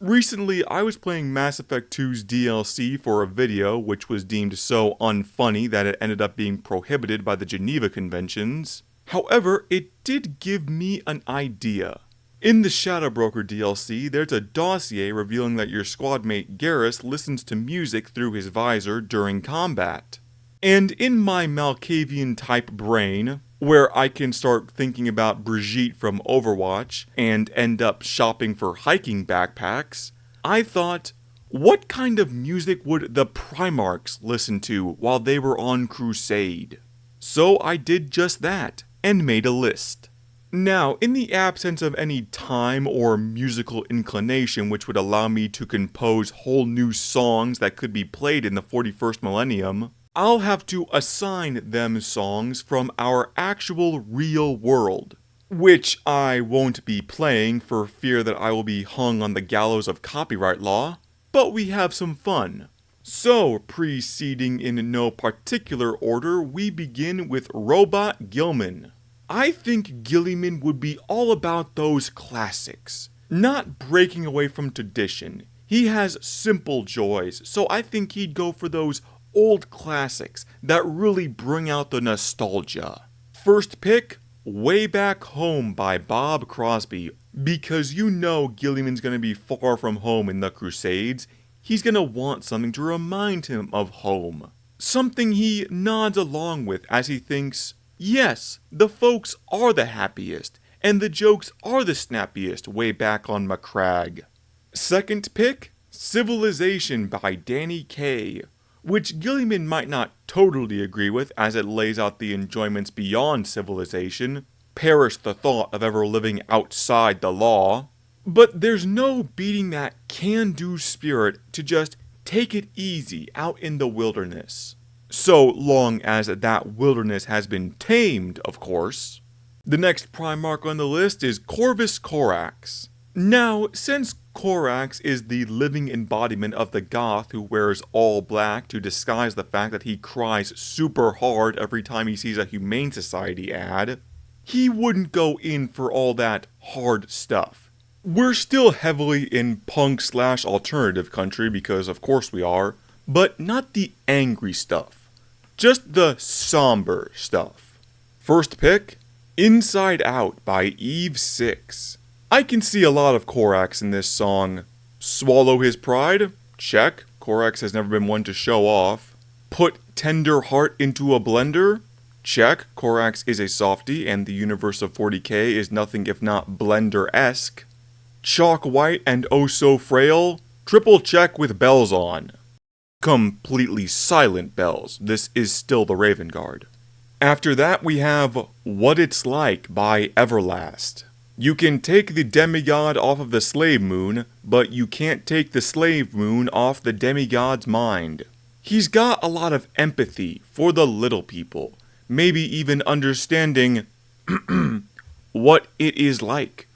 Recently, I was playing Mass Effect 2's DLC for a video which was deemed so unfunny that it ended up being prohibited by the Geneva Conventions. However, it did give me an idea. In the Shadow Broker DLC, there's a dossier revealing that your squadmate Garrus listens to music through his visor during combat. And in my Malkavian-type brain, where I can start thinking about Brigitte from Overwatch and end up shopping for hiking backpacks, I thought, what kind of music would the Primarchs listen to while they were on crusade? So I did just that, and made a list. Now, in the absence of any time or musical inclination which would allow me to compose whole new songs that could be played in the 41st millennium, I'll have to assign them songs from our actual real world, which I won't be playing for fear that I will be hung on the gallows of copyright law, but we have some fun. So, preceding in no particular order, we begin with Robot Guilliman. I think Guilliman would be all about those classics, not breaking away from tradition. He has simple joys, so I think he'd go for those old classics that really bring out the nostalgia. First pick, Way Back Home by Bob Crosby, because you know Guilliman's gonna be far from home in the Crusades. He's gonna want something to remind him of home. Something he nods along with as he thinks, yes, the folks are the happiest, and the jokes are the snappiest way back on Macragge. Second pick, Civilization by Danny Kaye, which Guilliman might not totally agree with as it lays out the enjoyments beyond civilization, perish the thought of ever living outside the law. But there's no beating that can-do spirit to just take it easy out in the wilderness. So long as that wilderness has been tamed, of course. The next Primarch on the list is Corvus Corax. Now, since Corax is the living embodiment of the goth who wears all black to disguise the fact that he cries super hard every time he sees a Humane Society ad, he wouldn't go in for all that hard stuff. We're still heavily in punk/alternative country because of course we are, but not the angry stuff. Just the somber stuff. First pick, Inside Out by Eve 6. I can see a lot of Corax in this song. Swallow his pride? Check. Corax has never been one to show off. Put tender heart into a blender? Check. Corax is a softie, and the universe of 40k is nothing if not Blender-esque. Chalk white and oh so frail? Triple check with bells on. Completely silent bells. This is still the Raven Guard. After that we have What It's Like by Everlast. You can take the demigod off of the slave moon, but you can't take the slave moon off the demigod's mind. He's got a lot of empathy for the little people, maybe even understanding what it is like.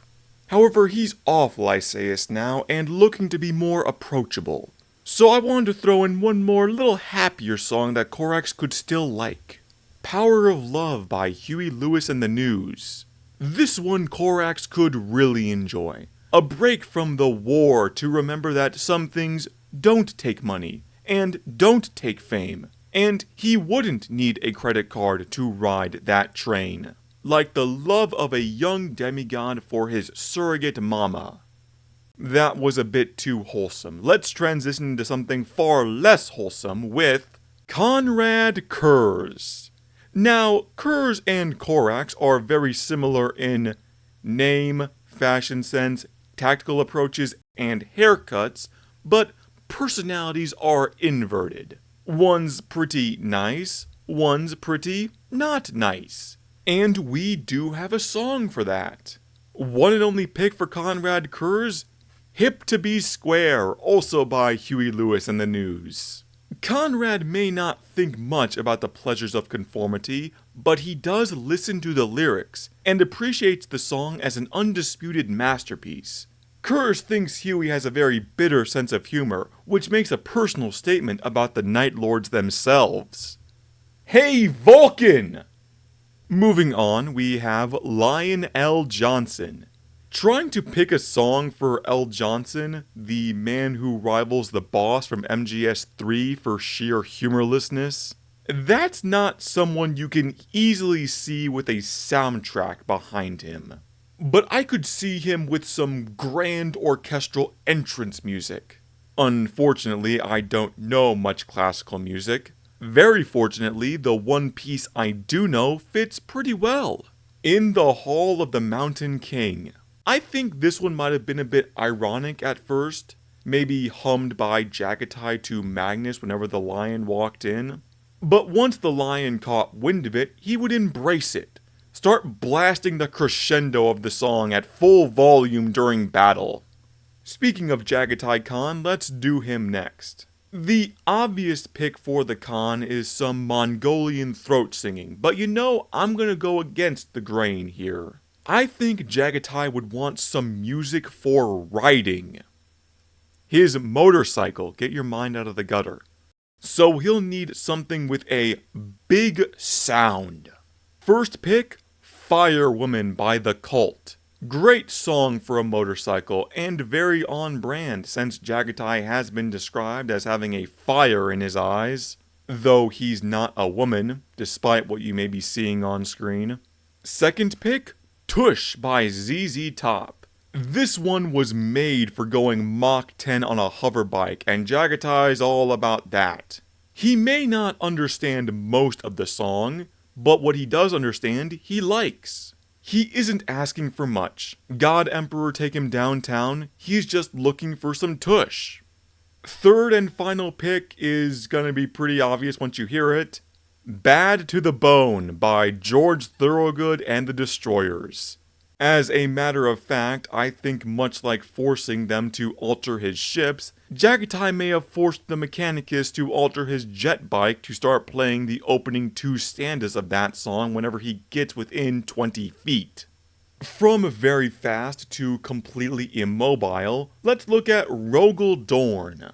However, he's off Lycaeus now and looking to be more approachable. So I wanted to throw in one more little happier song that Corax could still like. Power of Love by Huey Lewis and the News. This one Corax could really enjoy. A break from the war to remember that some things don't take money, and don't take fame, and he wouldn't need a credit card to ride that train. Like the love of a young demigod for his surrogate mama. That was a bit too wholesome. Let's transition into something far less wholesome with Conrad Curze. Now, Curze and Corax are very similar in name, fashion sense, tactical approaches, and haircuts, but personalities are inverted. One's pretty nice, one's pretty not nice. And we do have a song for that. One and only pick for Conrad Curze, Hip to Be Square, also by Huey Lewis and the News. Conrad may not think much about the pleasures of conformity, but he does listen to the lyrics, and appreciates the song as an undisputed masterpiece. Curze thinks Huey has a very bitter sense of humor, which makes a personal statement about the Night Lords themselves. Hey Vulkan! Moving on, we have Lion L. Johnson. Trying to pick a song for L. Johnson, the man who rivals the boss from MGS3 for sheer humorlessness, that's not someone you can easily see with a soundtrack behind him. But I could see him with some grand orchestral entrance music. Unfortunately, I don't know much classical music. Very fortunately, the one piece I do know fits pretty well. In the Hall of the Mountain King. I think this one might have been a bit ironic at first, maybe hummed by Jagatai to Magnus whenever the lion walked in. But once the lion caught wind of it, he would embrace it, start blasting the crescendo of the song at full volume during battle. Speaking of Jagatai Khan, let's do him next. The obvious pick for the Khan is some Mongolian throat singing, but you know, I'm gonna go against the grain here. I think Jagatai would want some music for riding. His motorcycle, get your mind out of the gutter. So he'll need something with a big sound. First pick, Fire Woman by The Cult. Great song for a motorcycle, and very on brand since Jagatai has been described as having a fire in his eyes, though he's not a woman, despite what you may be seeing on screen. Second pick, Tush by ZZ Top. This one was made for going Mach 10 on a hoverbike, and Jagatai's all about that. He may not understand most of the song, but what he does understand, he likes. He isn't asking for much. God Emperor take him downtown, he's just looking for some tush. Third and final pick is gonna be pretty obvious once you hear it. Bad to the Bone by George Thorogood and the Destroyers. As a matter of fact, I think much like forcing them to alter his ships, Jagatai may have forced the Mechanicus to alter his jet bike to start playing the opening 2 stanzas of that song whenever he gets within 20 feet. From very fast to completely immobile, let's look at Rogel Dorn.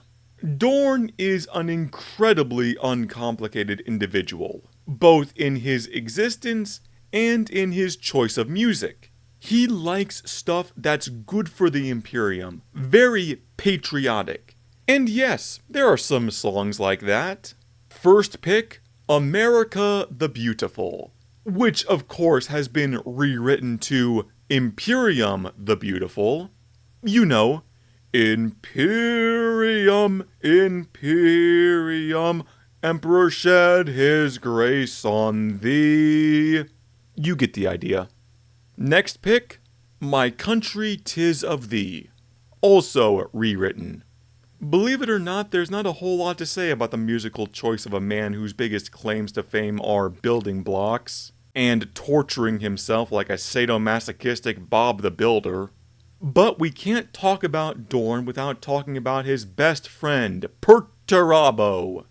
Dorn is an incredibly uncomplicated individual, both in his existence and in his choice of music. He likes stuff that's good for the Imperium, very patriotic. And yes, there are some songs like that. First pick, America the Beautiful, which of course has been rewritten to Imperium the Beautiful. You know, Imperium, Imperium, Emperor shed his grace on thee. You get the idea. Next pick, My Country 'Tis of Thee, also rewritten. Believe it or not, there's not a whole lot to say about the musical choice of a man whose biggest claims to fame are building blocks, and torturing himself like a sadomasochistic Bob the Builder. But we can't talk about Dorn without talking about his best friend, Perturabo.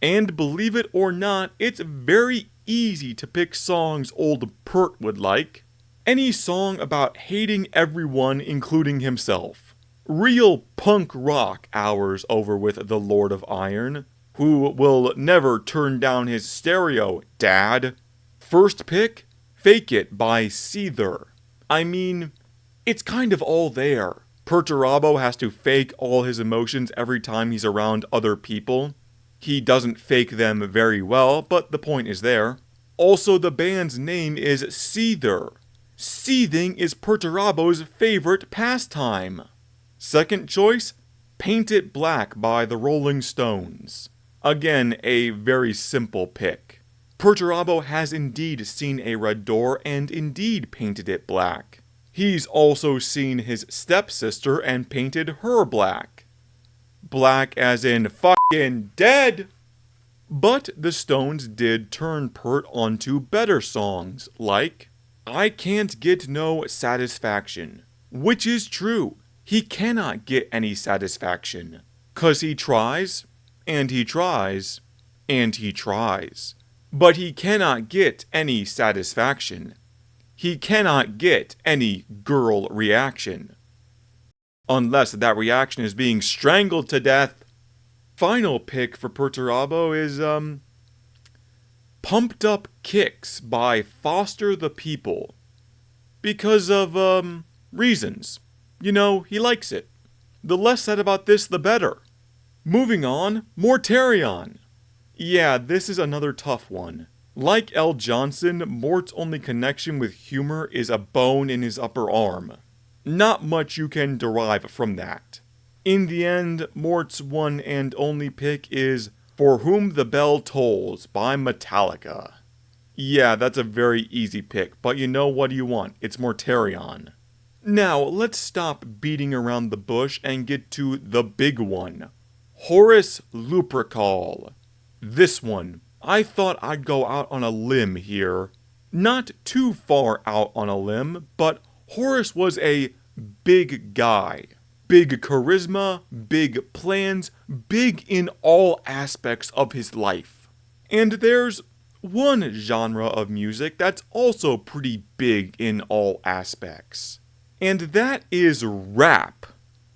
And believe it or not, it's very easy to pick songs old Pert would like. Any song about hating everyone, including himself. Real punk rock hours over with the Lord of Iron, who will never turn down his stereo, Dad. First pick, Fake It by Seether. I mean, it's kind of all there. Perturabo has to fake all his emotions every time he's around other people. He doesn't fake them very well, but the point is there. Also, the band's name is Seether. Seething is Perturabo's favorite pastime. Second choice, Paint It Black by the Rolling Stones. Again, a very simple pick. Perturabo has indeed seen a red door and indeed painted it black. He's also seen his stepsister and painted her black. Black as in fucking dead! But the Stones did turn Pert onto better songs, like I Can't Get No Satisfaction. Which is true. He cannot get any satisfaction. 'Cause he tries, and he tries, and he tries. But he cannot get any satisfaction. He cannot get any girl reaction. Unless that reaction is being strangled to death. Final pick for Perturabo is, Pumped Up Kicks by Foster the People. Because of, Reasons. You know, he likes it. The less said about this, the better. Moving on, Mortarion. Yeah, this is another tough one. Like L. Johnson, Mort's only connection with humor is a bone in his upper arm. Not much you can derive from that. In the end, Mort's one and only pick is For Whom the Bell Tolls by Metallica. Yeah, that's a very easy pick, but you know what do you want? It's Mortarion. Now, let's stop beating around the bush and get to the big one. Horus Lupercal. This one, I thought I'd go out on a limb here. Not too far out on a limb, but Horus was a big guy. Big charisma, big plans, big in all aspects of his life. And there's one genre of music that's also pretty big in all aspects. And that is rap.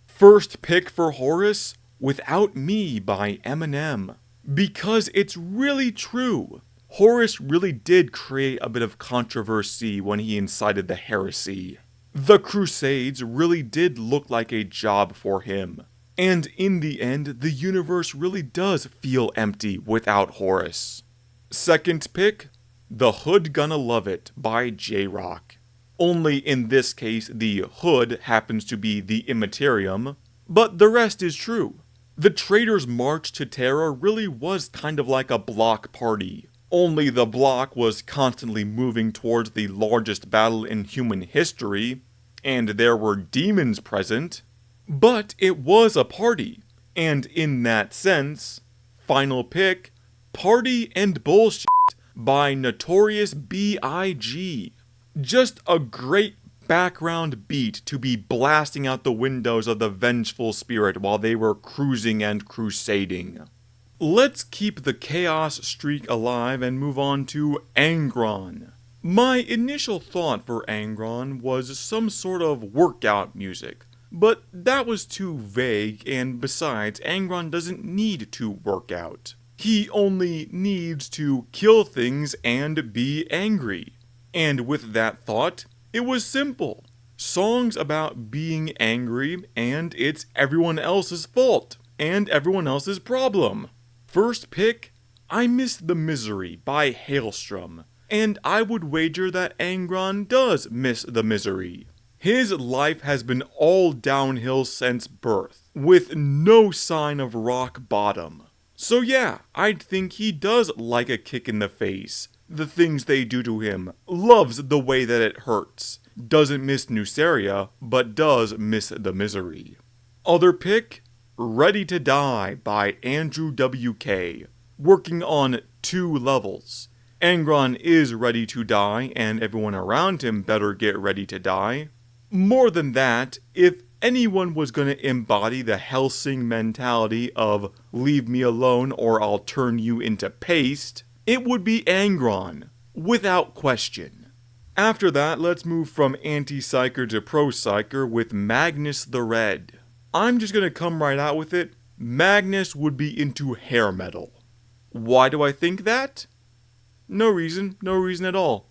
First pick for Horus, Without Me by Eminem. Because it's really true. Horus really did create a bit of controversy when he incited the heresy. The Crusades really did look like a job for him. And in the end, the universe really does feel empty without Horus. Second pick, The Hood Gonna Love It by J-Rock. Only in this case, the hood happens to be the immaterium, but the rest is true. The Traitors' March to Terra really was kind of like a block party. Only the block was constantly moving towards the largest battle in human history, and there were demons present. But it was a party, and in that sense, final pick, Party and Bullshit by Notorious B.I.G. Just a great background beat to be blasting out the windows of the vengeful spirit while they were cruising and crusading. Let's keep the chaos streak alive and move on to Angron. My initial thought for Angron was some sort of workout music, but that was too vague, and besides, Angron doesn't need to work out. He only needs to kill things and be angry. And with that thought, it was simple. Songs about being angry, and it's everyone else's fault, and everyone else's problem. First pick, I Miss the Misery by Hailstrom, and I would wager that Angron does miss the misery. His life has been all downhill since birth, with no sign of rock bottom. So yeah, I'd think he does like a kick in the face. The things they do to him, loves the way that it hurts, doesn't miss Nuceria, but does miss the misery. Other pick, Ready to Die by Andrew W.K., working on 2 levels. Angron is ready to die, and everyone around him better get ready to die. More than that, if anyone was going to embody the Hellsing mentality of leave me alone or I'll turn you into paste, it would be Angron, without question. After that, let's move from anti-psyker to pro-psyker with Magnus the Red. I'm just gonna come right out with it, Magnus would be into hair metal. Why do I think that? No reason at all.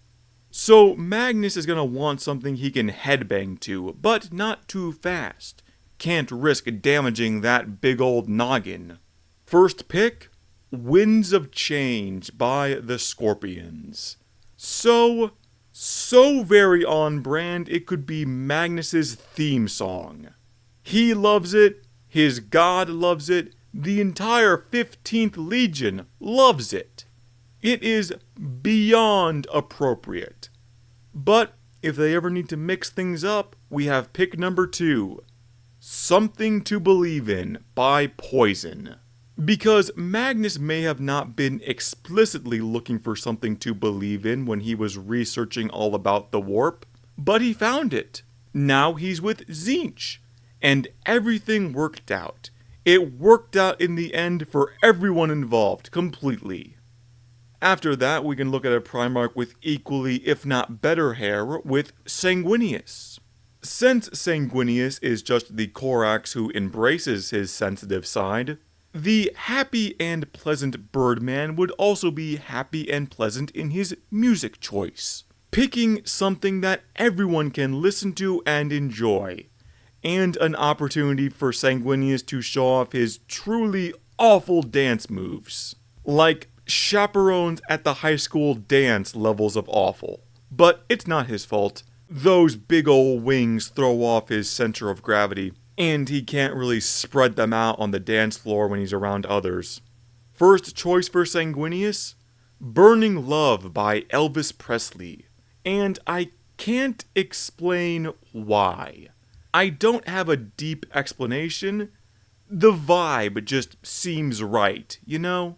So Magnus is gonna want something he can headbang to, but not too fast. Can't risk damaging that big old noggin. First pick, Winds of Change by the Scorpions. So very on brand, it could be Magnus's theme song. He loves it, his god loves it, the entire 15th Legion loves it. It is beyond appropriate. But if they ever need to mix things up, we have pick number 2, Something to Believe In by Poison. Because Magnus may have not been explicitly looking for something to believe in when he was researching all about the warp, but he found it. Now he's with Tzeentch, and everything worked out. It worked out in the end for everyone involved, completely. After that, we can look at a Primarch with equally, if not better hair, with Sanguinis. Since Sanguinis is just the Corax who embraces his sensitive side, the happy and pleasant Birdman would also be happy and pleasant in his music choice. picking something that everyone can listen to and enjoy, and an opportunity for Sanguinis to show off his truly awful dance moves. Like chaperones at the high school dance levels of awful. But it's not his fault. Those big ol' wings throw off his center of gravity, and he can't really spread them out on the dance floor when he's around others. First choice for Sanguinis? Burning Love by Elvis Presley. And I can't explain why. I don't have a deep explanation. The vibe just seems right, you know?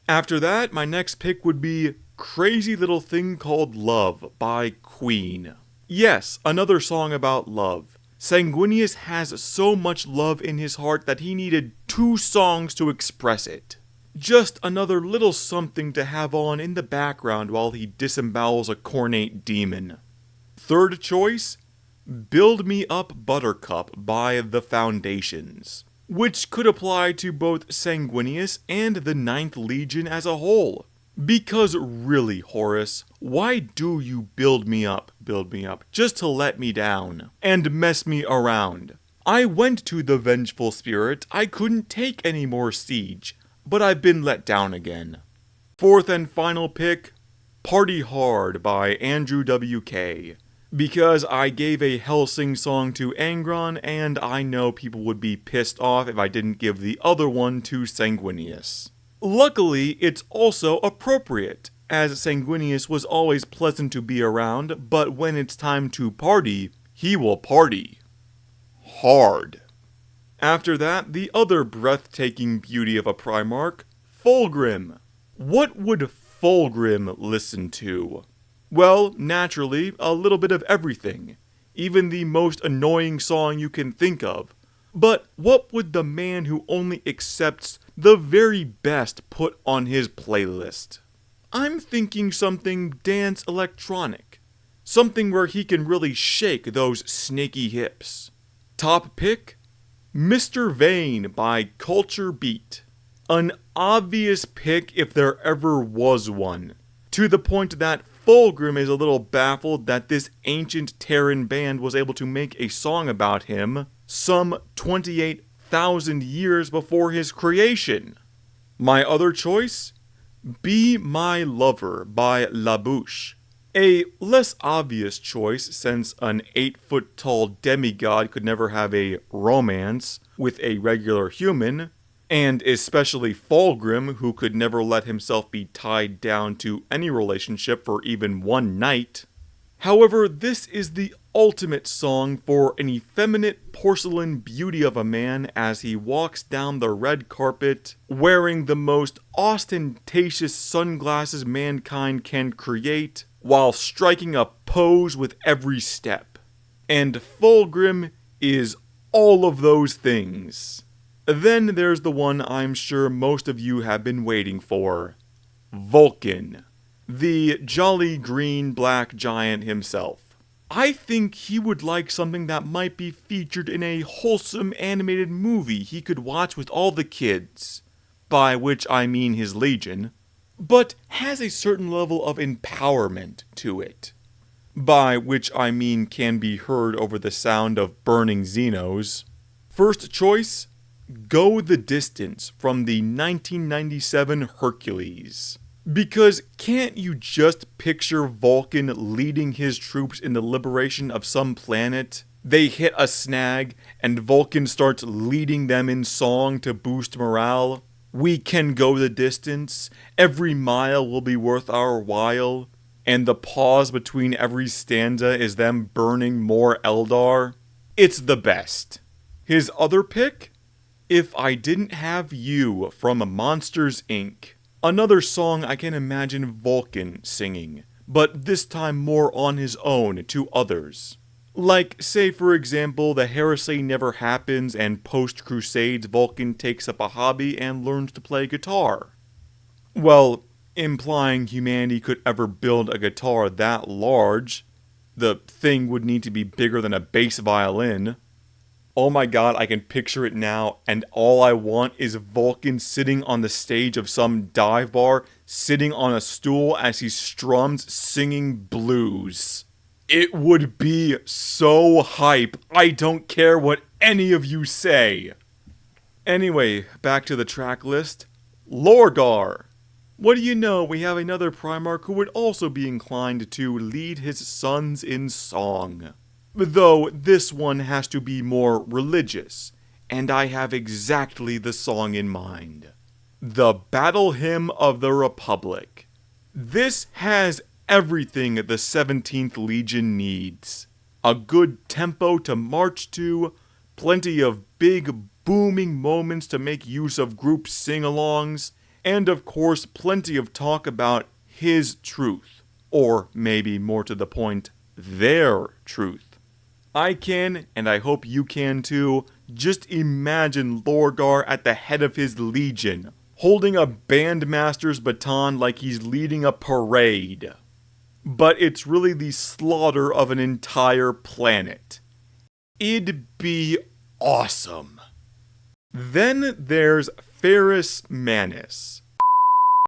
After that, my next pick would be Crazy Little Thing Called Love by Queen. Yes, another song about love. Sanguinis has so much love in his heart that he needed 2 songs to express it. Just another little something to have on in the background while he disembowels a cornate demon. Third choice, Build Me Up Buttercup by The Foundations, which could apply to both Sanguinis and the Ninth Legion as a whole. Because really, Horus, why do you build me up, just to let me down, and mess me around? I went to the Vengeful Spirit, I couldn't take any more siege, but I've been let down again. Fourth and final pick, Party Hard by Andrew WK. Because I gave a Hellsing song to Angron, and I know people would be pissed off if I didn't give the other one to Sanguinis. Luckily, it's also appropriate, as Sanguinis was always pleasant to be around, but when it's time to party, he will party. Hard. After that, the other breathtaking beauty of a Primarch, Fulgrim. What would Fulgrim listen to? Well, naturally, a little bit of everything, even the most annoying song you can think of. But what would the man who only accepts the very best put on his playlist? I'm thinking something dance electronic. Something where he can really shake those snaky hips. Top pick? Mr. Vane by Culture Beat. An obvious pick if there ever was one. To the point that Fulgrim is a little baffled that this ancient Terran band was able to make a song about him some 28,000 years before his creation. My other choice? Be My Lover by La Bouche. A less obvious choice since an 8-foot-tall demigod could never have a romance with a regular human, and especially Fulgrim, who could never let himself be tied down to any relationship for even one night. However, this is the ultimate song for an effeminate porcelain beauty of a man as he walks down the red carpet wearing the most ostentatious sunglasses mankind can create while striking a pose with every step. And Fulgrim is all of those things. Then there's the one I'm sure most of you have been waiting for. Vulkan. The jolly green black giant himself. I think he would like something that might be featured in a wholesome animated movie he could watch with all the kids, by which I mean his legion, but has a certain level of empowerment to it, by which I mean can be heard over the sound of burning Xenos. First choice, Go the Distance from the 1997 Hercules. Because can't you just picture Vulkan leading his troops in the liberation of some planet? They hit a snag, and Vulkan starts leading them in song to boost morale. We can go the distance, every mile will be worth our while, and the pause between every stanza is them burning more Eldar. It's the best. His other pick? If I Didn't Have You from Monsters, Inc. Another song I can imagine Vulkan singing, but this time more on his own to others. Like, say for example, the heresy never happens and post-Crusades Vulkan takes up a hobby and learns to play guitar. Well, implying humanity could ever build a guitar that large. The thing would need to be bigger than a bass violin. Oh my god, I can picture it now, and all I want is Vulkan sitting on the stage of some dive bar, sitting on a stool as he strums singing blues. It would be so hype. I don't care what any of you say. Anyway, back to the track list. Lorgar. What do you know, we have another Primarch who would also be inclined to lead his sons in song. Though this one has to be more religious, and I have exactly the song in mind. The Battle Hymn of the Republic. This has everything the 17th Legion needs. A good tempo to march to, plenty of big booming moments to make use of group sing-alongs, and of course plenty of talk about his truth, or maybe more to the point, their truth. I can, and I hope you can too, just imagine Lorgar at the head of his legion, holding a bandmaster's baton like he's leading a parade. But it's really the slaughter of an entire planet. It'd be awesome. Then there's Ferrus Manus.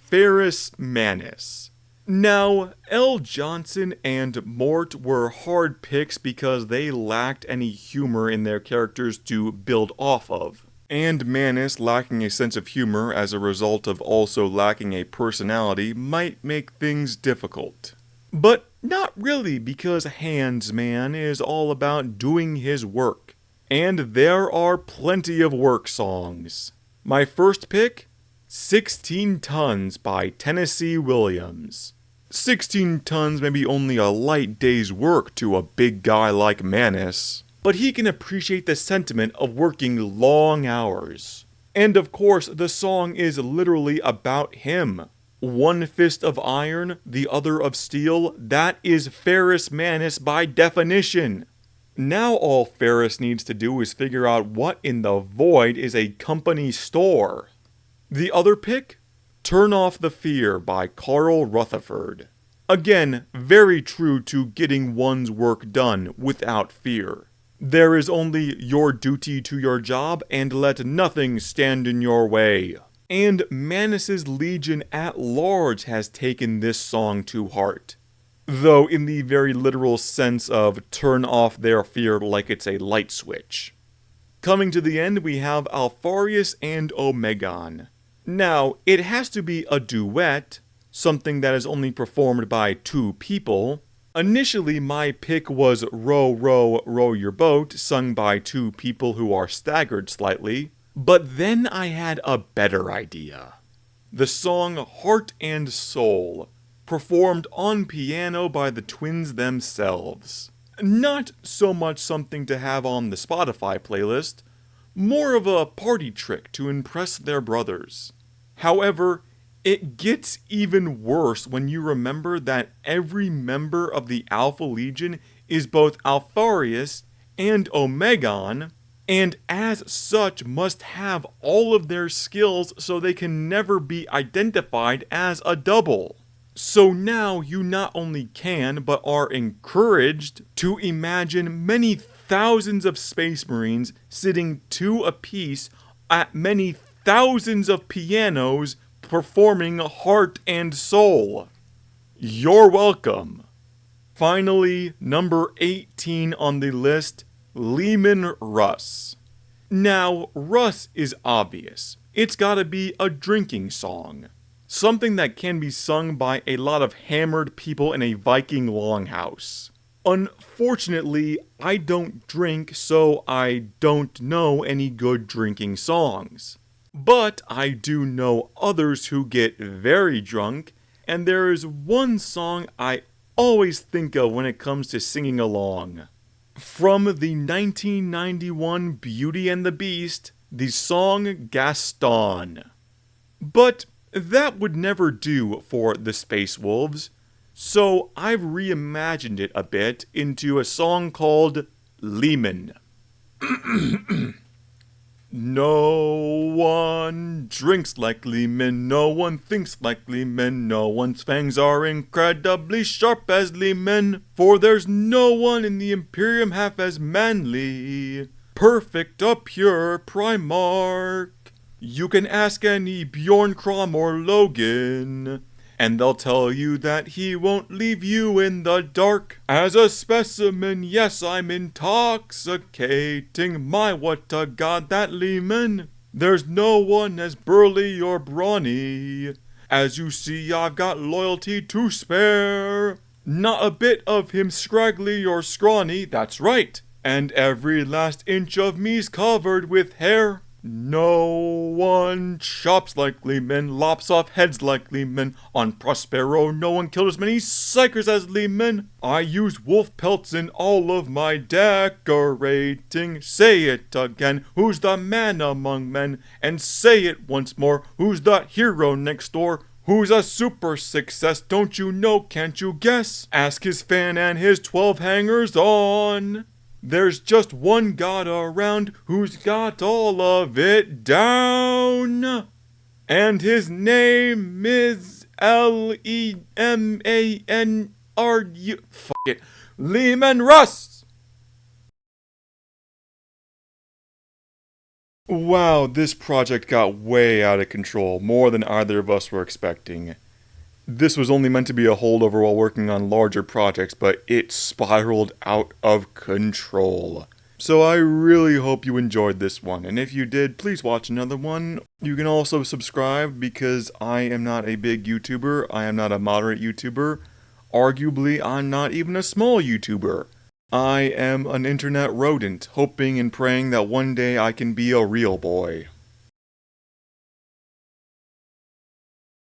Ferrus Manus. Now, L. Johnson and Mort were hard picks because they lacked any humor in their characters to build off of. And Manus lacking a sense of humor as a result of also lacking a personality might make things difficult. But not really, because Handsman is all about doing his work. And there are plenty of work songs. My first pick? 16 Tons by Tennessee Williams. 16 tons may be only a light day's work to a big guy like Manus, but he can appreciate the sentiment of working long hours. And of course, the song is literally about him. One fist of iron, the other of steel, that is Ferrus Manus by definition. Now all Ferrus needs to do is figure out what in the void is a company store. The other pick? Turn Off the Fear by Carl Rutherford. Again, very true to getting one's work done without fear. There is only your duty to your job, and let nothing stand in your way. And Manus's legion at large has taken this song to heart. Though in the very literal sense of turn off their fear like it's a light switch. Coming to the end, we have Alpharius and Omegon. Now, it has to be a duet, something that is only performed by two people. Initially, my pick was Row, Row, Row Your Boat, sung by two people who are staggered slightly. But then I had a better idea. The song Heart and Soul, performed on piano by the twins themselves. Not so much something to have on the Spotify playlist, more of a party trick to impress their brothers. However, it gets even worse when you remember that every member of the Alpha Legion is both Alpharius and Omegon, and as such must have all of their skills so they can never be identified as a double. So now you not only can, but are encouraged to imagine many thousands of Space Marines sitting two apiece at many thousands of pianos performing Heart and Soul. You're welcome. Finally, number 18 on the list, Leman Russ. Now, Russ is obvious. It's gotta be a drinking song. Something that can be sung by a lot of hammered people in a Viking longhouse. Unfortunately, I don't drink, so I don't know any good drinking songs. But I do know others who get very drunk, and there is one song I always think of when it comes to singing along. From the 1991 Beauty and the Beast, the song Gaston. But that would never do for the Space Wolves, so I've reimagined it a bit into a song called Leman. No one drinks like Leman, no one thinks like Leman, no one's fangs are incredibly sharp as Leman, for there's no one in the Imperium half as manly. perfect, a pure Primarch. You can ask any Bjorn, Crom, or Logan, and they'll tell you that he won't leave you in the dark. As a specimen, yes, I'm intoxicating. My, what a god, that Leman. There's no one as burly or brawny. As you see, I've got loyalty to spare. Not a bit of him scraggly or scrawny, that's right. And every last inch of me's covered with hair. No one chops like Leman, lops off heads like Leman. On Prospero, no one killed as many psychers as Leman. I use wolf pelts in all of my decorating. Say it again, who's the man among men? And say it once more, who's the hero next door? Who's a super success, don't you know, can't you guess? Ask his fan and his 12 hangers on. There's just one god around who's got all of it down. And his name is Lemanru. Fuck it. Leman Russ! Wow, this project got way out of control, more than either of us were expecting. This was only meant to be a holdover while working on larger projects, but it spiraled out of control. So I really hope you enjoyed this one, and if you did, please watch another one. You can also subscribe because I am not a big YouTuber, I am not a moderate YouTuber. Arguably, I'm not even a small YouTuber. I am an internet rodent, hoping and praying that one day I can be a real boy.